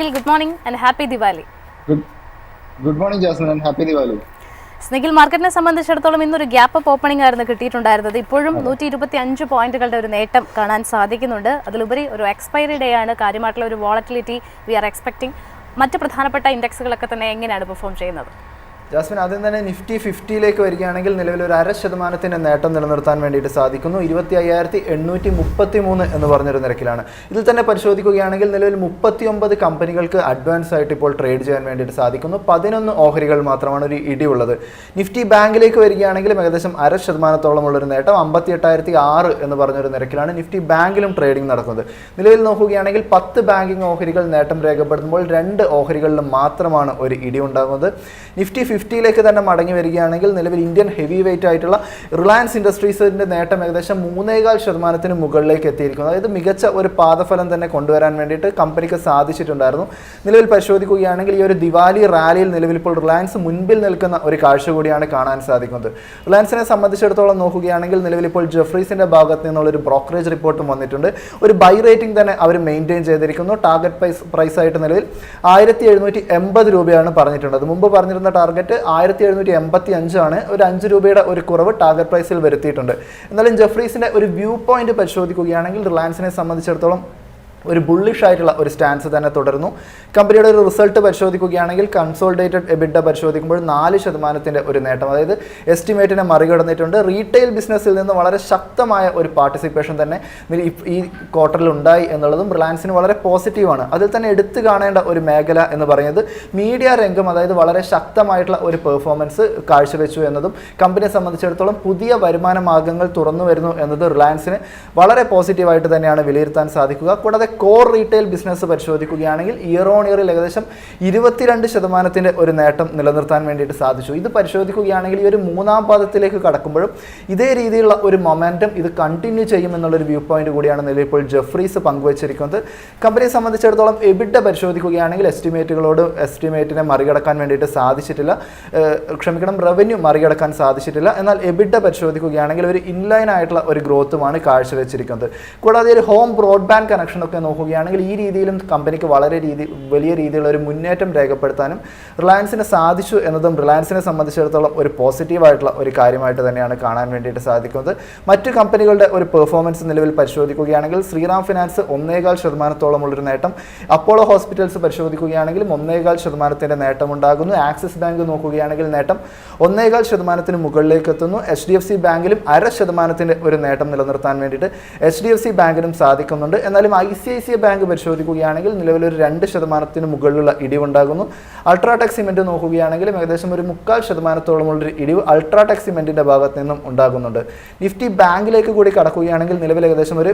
Nikhil, good morning and happy Diwali. Good, good morning, Jasmine, and happy Diwali. സ്നിഖിൽ, മാർക്കറ്റിനെ സംബന്ധിച്ചിടത്തോളം ഇന്നൊരു gap up opening ആയിരുന്നു കിട്ടിയിട്ടുണ്ടായിരുന്നത്. ഇപ്പോഴും 125 പോയിന്റുകളുടെ ഒരു നേട്ടം കാണാൻ സാധിക്കുന്നുണ്ട്. അതിലുപരി ഒരു എക്സ്പയറി ഡേ ആണ്, കാര്യമായിട്ടുള്ള ഒരു വോളറ്റിലിറ്റി വി ആർ എക്സ്പെക്ടിങ്. മറ്റ് പ്രധാനപ്പെട്ട ഇൻഡെക്സുകളൊക്കെ തന്നെ എങ്ങനെയാണ് പെർഫോം ചെയ്യുന്നത്? ജാസ്മിൻ, ആദ്യം തന്നെ നിഫ്റ്റി 50ലേക്ക് വരികയാണെങ്കിൽ നിലവിൽ ഒരു 0.5% നേട്ടം നിലനിർത്താൻ വേണ്ടിയിട്ട് സാധിക്കുന്നു. 25,833 എന്ന് പറഞ്ഞൊരു നിരക്കിലാണ്. ഇതിൽ തന്നെ പരിശോധിക്കുകയാണെങ്കിൽ നിലവിൽ 39 കമ്പനികൾക്ക് അഡ്വാൻസ് ആയിട്ട് ഇപ്പോൾ ട്രേഡ് ചെയ്യാൻ വേണ്ടിയിട്ട് സാധിക്കുന്നു. 11 ഓഹരികൾ മാത്രമാണ് ഒരു ഇടിയുള്ളത്. നിഫ്റ്റി ബാങ്കിലേക്ക് വരികയാണെങ്കിലും ഏകദേശം 0.5% ഉള്ളൊരു നേട്ടം 58,006 എന്ന് പറഞ്ഞൊരു നിരക്കിലാണ് നിഫ്റ്റി ബാങ്കിലും ട്രേഡിംഗ് നടക്കുന്നത്. നിലവിൽ നോക്കുകയാണെങ്കിൽ 10 ബാങ്കിങ് ഓഹരികൾ നേട്ടം രേഖപ്പെടുത്തുമ്പോൾ 2 ഓഹരികളിൽ മാത്രമാണ് ഒരു ഇടി ഉണ്ടാകുന്നത്. നിഫ്റ്റി 50ലേക്ക് തന്നെ മടങ്ങി വരികയാണെങ്കിൽ നിലവിൽ ഇന്ത്യൻ ഹെവി വെയിറ്റ് ആയിട്ടുള്ള റിലയൻസ് ഇൻഡസ്ട്രീസിൻ്റെ നേട്ടം ഏകദേശം 3.4% മുകളിലേക്ക് എത്തിയിരിക്കുന്നു. അതായത് മികച്ച ഒരു പാദഫലം തന്നെ കൊണ്ടുവരാൻ വേണ്ടിയിട്ട് കമ്പനിക്ക് സാധിച്ചിട്ടുണ്ടായിരുന്നു. നിലവിൽ പരിശോധിക്കുകയാണെങ്കിൽ ഈ ഒരു ദിവാലി റാലിയിൽ നിലവിൽ ഇപ്പോൾ റിലയൻസ് മുൻപിൽ നിൽക്കുന്ന ഒരു കാഴ്ച കൂടിയാണ് കാണാൻ സാധിക്കുന്നത്. റിലയൻസിനെ സംബന്ധിച്ചിടത്തോളം നോക്കുകയാണെങ്കിൽ നിലവിൽ ഇപ്പോൾ ജെഫ്രീസിൻ്റെ ഭാഗത്ത് നിന്നുള്ളൊരു ബ്രോക്കറേജ് റിപ്പോർട്ടും വന്നിട്ടുണ്ട്. ഒരു ബൈ റേറ്റിംഗ് തന്നെ അവർ മെയിൻറ്റെയിൻ ചെയ്തിരിക്കുന്നു. ടാർഗറ്റ് പ്രൈസ് ആയിട്ട് നിലവിൽ 1780 രൂപയാണ് പറഞ്ഞിട്ടുള്ളത്. മുമ്പ് പറഞ്ഞിരുന്ന ടാർഗറ്റ് 1785 ആണ്. ഒരു 5 രൂപയുടെ ഒരു കുറവ് ടാർഗറ്റ് പ്രൈസിൽ വരുത്തിയിട്ടുണ്ട്. എന്നാലും ജെഫ്രീസിന്റെ ഒരു വ്യൂ പോയിന്റ് പരിശോധിക്കുകയാണെങ്കിൽ റിലയൻസിനെ സംബന്ധിച്ചിടത്തോളം ഒരു ബുള്ളിഷ് ആയിട്ടുള്ള ഒരു സ്റ്റാൻസ് തന്നെ തുടരുന്നു. കമ്പനിയുടെ ഒരു റിസൾട്ട് പരിശോധിക്കുകയാണെങ്കിൽ കൺസോളിഡേറ്റഡ് എബിഡ പരിശോധിക്കുമ്പോൾ 4% ഒരു നേട്ടം, അതായത് എസ്റ്റിമേറ്റിനെ മറികടന്നിട്ടുണ്ട്. റീറ്റെയിൽ ബിസിനസ്സിൽ നിന്ന് വളരെ ശക്തമായ ഒരു പാർട്ടിസിപ്പേഷൻ തന്നെ ഈ ക്വാർട്ടറിൽ ഉണ്ടായി എന്നുള്ളതും റിലയൻസിന് വളരെ പോസിറ്റീവാണ്. അതിൽ തന്നെ എടുത്തു കാണേണ്ട ഒരു മേഖല എന്ന് പറയുന്നത് മീഡിയ രംഗം, അതായത് വളരെ ശക്തമായിട്ടുള്ള ഒരു പെർഫോമൻസ് കാഴ്ചവെച്ചു എന്നതും കമ്പനിയെ സംബന്ധിച്ചിടത്തോളം പുതിയ വരുമാന മാർഗ്ഗങ്ങൾ തുറന്നു വരുന്നു എന്നത് റിലയൻസിന് വളരെ പോസിറ്റീവായിട്ട് തന്നെയാണ് വിലയിരുത്താൻ സാധിക്കുക. കൂടാതെ കോർ റീറ്റെയിൽ ബിസിനസ് പരിശോധിക്കുകയാണെങ്കിൽ ഇയർ ഓൺ ഇയറിൽ ഏകദേശം 22% ഒരു നേട്ടം നിലനിർത്താൻ വേണ്ടിയിട്ട് സാധിച്ചു. ഇത് പരിശോധിക്കുകയാണെങ്കിൽ ഈ ഒരു മൂന്നാം പാദത്തിലേക്ക് കടക്കുമ്പോഴും ഇതേ രീതിയിലുള്ള ഒരു മൊമെൻറ്റം ഇത് കണ്ടിന്യൂ ചെയ്യുമെന്നുള്ളൊരു വ്യൂ പോയിന്റ് കൂടിയാണ് നിലവിൽ ഇപ്പോൾ ജെഫ്രീസ് പങ്കുവച്ചിരിക്കുന്നത്. കമ്പനിയെ സംബന്ധിച്ചിടത്തോളം എബിഡ പരിശോധിക്കുകയാണെങ്കിൽ എസ്റ്റിമേറ്റിനെ മറികടക്കാൻ വേണ്ടിയിട്ട് സാധിച്ചിട്ടില്ല. റവന്യൂ മറികടക്കാൻ സാധിച്ചിട്ടില്ല. എന്നാൽ എബിഡ പരിശോധിക്കുകയാണെങ്കിൽ ഒരു ഇൻലൈൻ ആയിട്ടുള്ള ഒരു ഗ്രോത്തുമാണ് കാഴ്ചവെച്ചിരിക്കുന്നത്. കൂടാതെ ഒരു ഹോം ബ്രോഡ്ബാൻഡ് കണക്ഷനൊക്കെ നോക്കുകയാണെങ്കിൽ ഈ രീതിയിലും കമ്പനിക്ക് വലിയ രീതിയിലുള്ള ഒരു മുന്നേറ്റം രേഖപ്പെടുത്താനും റിലയൻസിന് സാധിച്ചു എന്നതും റിലയൻസിനെ സംബന്ധിച്ചിടത്തോളം ഒരു പോസിറ്റീവായിട്ടുള്ള ഒരു കാര്യമായിട്ട് തന്നെയാണ് കാണാൻ വേണ്ടിയിട്ട് സാധിക്കുന്നത്. മറ്റു കമ്പനികളുടെ ഒരു പെർഫോമൻസ് നിലവിൽ പരിശോധിക്കുകയാണെങ്കിൽ ശ്രീറാം ഫിനാൻസ് 1.25% ഉള്ളൊരു നേട്ടം, അപ്പോളോ ഹോസ്പിറ്റൽസ് പരിശോധിക്കുകയാണെങ്കിലും 1.25% നേട്ടം ഉണ്ടാകുന്നു. ആക്സിസ് ബാങ്ക് നോക്കുകയാണെങ്കിൽ നേട്ടം 1.25% മുകളിലേക്ക് എത്തുന്നു. HDFC ബാങ്കിലും 0.5% ഒരു നേട്ടം നിലനിർത്താൻ വേണ്ടിയിട്ട് HDFC ബാങ്കിനും സാധിക്കുന്നുണ്ട്. എന്നാലും ICICI ബാങ്ക് പരിശോധിക്കുകയാണെങ്കിൽ നിലവിലൊരു 2% മുകളിലുള്ള ഇടിവുണ്ടാകുന്നു. അൾട്രാടെക് സിമെന്റ് നോക്കുകയാണെങ്കിലും ഏകദേശം ഒരു 0.25%ഉള്ളൊരു ഇടിവ് അൾട്രാടെക് സിമെന്റിന്റെ ഭാഗത്ത് നിന്നും ഉണ്ടാകുന്നുണ്ട്. നിഫ്റ്റി ബാങ്കിലേക്ക് കൂടി കടക്കുകയാണെങ്കിൽ നിലവിൽ ഏകദേശം ഒരു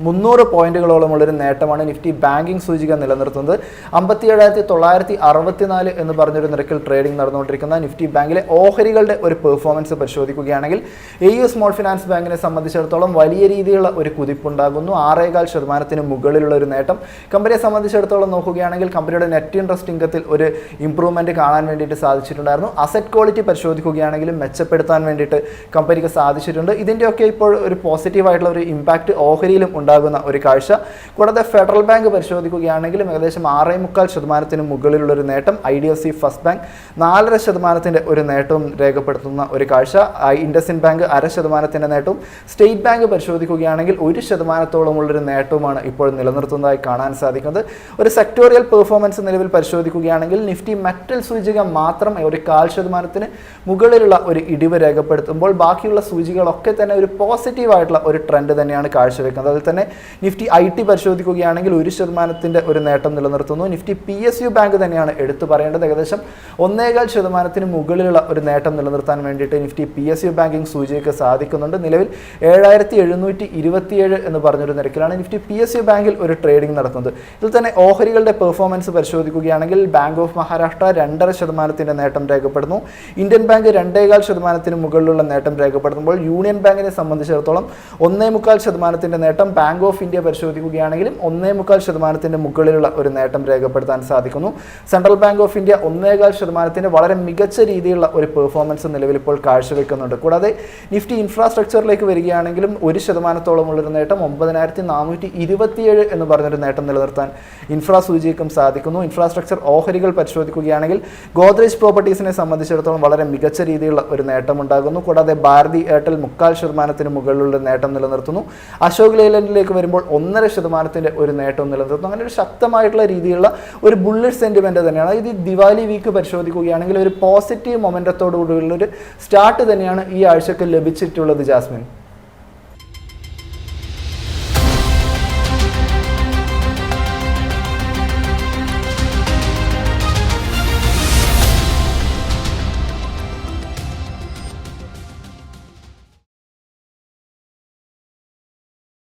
300 പോയിന്റുകളോളമുള്ളൊരു നേട്ടമാണ് നിഫ്റ്റി ബാങ്കിങ് സൂചിക നിലനിർത്തുന്നത്. 57,964 എന്ന് പറഞ്ഞൊരു നിരക്കിൽ ട്രേഡിംഗ് നടന്നുകൊണ്ടിരിക്കുന്ന നിഫ്റ്റി ബാങ്കിലെ ഓഹരികളുടെ ഒരു പെർഫോമൻസ് പരിശോധിക്കുകയാണെങ്കിൽ AU സ്മോൾ ഫിനാൻസ് ബാങ്കിനെ സംബന്ധിച്ചിടത്തോളം വലിയ രീതിയിലുള്ള ഒരു കുതിപ്പുണ്ടാകുന്നു. 6.25% മുകളിലുള്ള ഒരു നേട്ടം. കമ്പനിയെ സംബന്ധിച്ചിടത്തോളം നോക്കുകയാണെങ്കിൽ കമ്പനിയുടെ നെറ്റ് ഇൻട്രസ്റ്റ് ഇൻകത്തിൽ ഒരു ഇംപ്രൂവ്മെന്റ് കാണാൻ വേണ്ടിയിട്ട് സാധിച്ചിട്ടുണ്ടായിരുന്നു. അസറ്റ് ക്വാളിറ്റി പരിശോധിക്കുകയാണെങ്കിലും മെച്ചപ്പെടുത്താൻ വേണ്ടിയിട്ട് കമ്പനിക്ക് സാധിച്ചിട്ടുണ്ട്. ഇതിൻ്റെയൊക്കെ ഇപ്പോൾ ഒരു പോസിറ്റീവായിട്ടുള്ള ഒരു ഇമ്പാക്റ്റ് ഓഹരിയിലും ഉണ്ടാകുന്ന ഒരു കാഴ്ച. കൂടാതെ ഫെഡറൽ ബാങ്ക് പരിശോധിക്കുകയാണെങ്കിലും ഏകദേശം 6.25% മുകളിലുള്ളൊരു നേട്ടം. IDFC ഫസ്റ്റ് ബാങ്ക് 4.5% ഒരു നേട്ടവും രേഖപ്പെടുത്തുന്ന ഒരു കാഴ്ച. ഇൻഡസിൻ ബാങ്ക് 0.5% നേട്ടവും. സ്റ്റേറ്റ് ബാങ്ക് പരിശോധിക്കുകയാണെങ്കിൽ 1%ഉള്ളൊരു നേട്ടവുമാണ് ഇപ്പോൾ നിലനിർത്തുന്നതായി കാണാൻ സാധിക്കുന്നത്. ഒരു സെക്ടോറിയൽ പെർഫോമൻസ് നിലവിൽ പരിശോധിക്കുകയാണെങ്കിൽ നിഫ്റ്റി മെറ്റൽ സൂചിക മാത്രം ഒരു 0.5% മുകളിലുള്ള ഒരു ഇടിവ് രേഖപ്പെടുത്തുമ്പോൾ ബാക്കിയുള്ള സൂചികളൊക്കെ തന്നെ ഒരു പോസിറ്റീവായിട്ടുള്ള ഒരു ട്രെൻഡ് തന്നെയാണ് കാഴ്ചവെക്കുന്നത്. അതിൽ തന്നെ നിഫ്റ്റി IT പരിശോധിക്കുകയാണെങ്കിൽ 1% ഒരു നേട്ടം നിലനിർത്തുന്നു. നിഫ്റ്റി PSU ബാങ്ക് തന്നെയാണ് എടുത്തു പറയേണ്ടത്. ഏകദേശം 1.25% മുകളിലുള്ള ഒരു നേട്ടം നിലനിർത്താൻ വേണ്ടിയിട്ട് നിഫ്റ്റി PSU ബാങ്കിങ് സൂചികയ്ക്ക് സാധിക്കുന്നുണ്ട്. നിലവിൽ 7,727 എന്ന് പറഞ്ഞൊരു നിരക്കിലാണ് നിഫ്റ്റി PSU ബാങ്കിൽ ഒരു ട്രേഡിംഗ് നടക്കുന്നത്. ഇതിൽ തന്നെ ഓഹരികളുടെ പെർഫോമൻസ് പരിശോധിക്കുകയാണെങ്കിൽ ബാങ്ക് ഓഫ് മഹാരാഷ്ട്ര 2.5% നേട്ടം രേഖപ്പെടുന്നു. ഇന്ത്യൻ ബാങ്ക് 2.25% മുകളിലുള്ള നേട്ടം രേഖപ്പെടുത്തുമ്പോൾ യൂണിയൻ ബാങ്കിനെ സംബന്ധിച്ചിടത്തോളം 1.25% നേട്ടം. ബാങ്ക് ഓഫ് ഇന്ത്യ പരിശോധിക്കുകയാണെങ്കിലും 1.25% മുകളിലുള്ള ഒരു നേട്ടം രേഖപ്പെടുത്താൻ സാധിക്കുന്നു. സെൻട്രൽ ബാങ്ക് ഓഫ് ഇന്ത്യ 1.25% വളരെ മികച്ച രീതിയിലുള്ള ഒരു പെർഫോമൻസ് നിലവിൽ ഇപ്പോൾ കാഴ്ചവെക്കുന്നുണ്ട്. കൂടാതെ നിഫ്റ്റി ഇൻഫ്രാസ്ട്രക്ചറിലേക്ക് വരികയാണെങ്കിലും 1%-ഓളമുള്ളൊരു നേട്ടം 9427 എന്ന് പറഞ്ഞൊരു നേട്ടം നിലനിർത്താൻ ഇൻഫ്രാ സൂചികക്കും സാധിക്കുന്നു. ഇൻഫ്രാസ്ട്രക്ചർ ഓഹരികൾ പരിശോധിക്കുകയാണെങ്കിൽ ഗോദ്രേജ് പ്രോപ്പർട്ടീസിനെ സംബന്ധിച്ചിടത്തോളം വളരെ മികച്ച രീതിയിലുള്ള ഒരു നേട്ടം ഉണ്ടാകുന്നു. കൂടാതെ ഭാരതി എയർടെൽ 0.25% മുകളിലുള്ള നേട്ടം നിലനിർത്തുന്നു. അശോക് ലേലൻഡിലേക്ക് വരുമ്പോൾ 1.5% ഒരു നേട്ടം നിലനിർത്തുന്നു. അങ്ങനെ ഒരു ശക്തമായിട്ടുള്ള രീതിയിലുള്ള ഒരു ബുള്ളിഷ് സെന്റിമെന്റ് തന്നെയാണ്. ഇത് ദിവാലി വീക്ക് പരിശോധിക്കുകയാണെങ്കിൽ ഒരു പോസിറ്റീവ് മൊമെന്റത്തോടുകൂടിയുള്ള ഒരു സ്റ്റാർട്ട് തന്നെയാണ് ഈ ആഴ്ചക്ക് ലഭിച്ചിട്ടുള്ളത് ജാസ്മിൻ.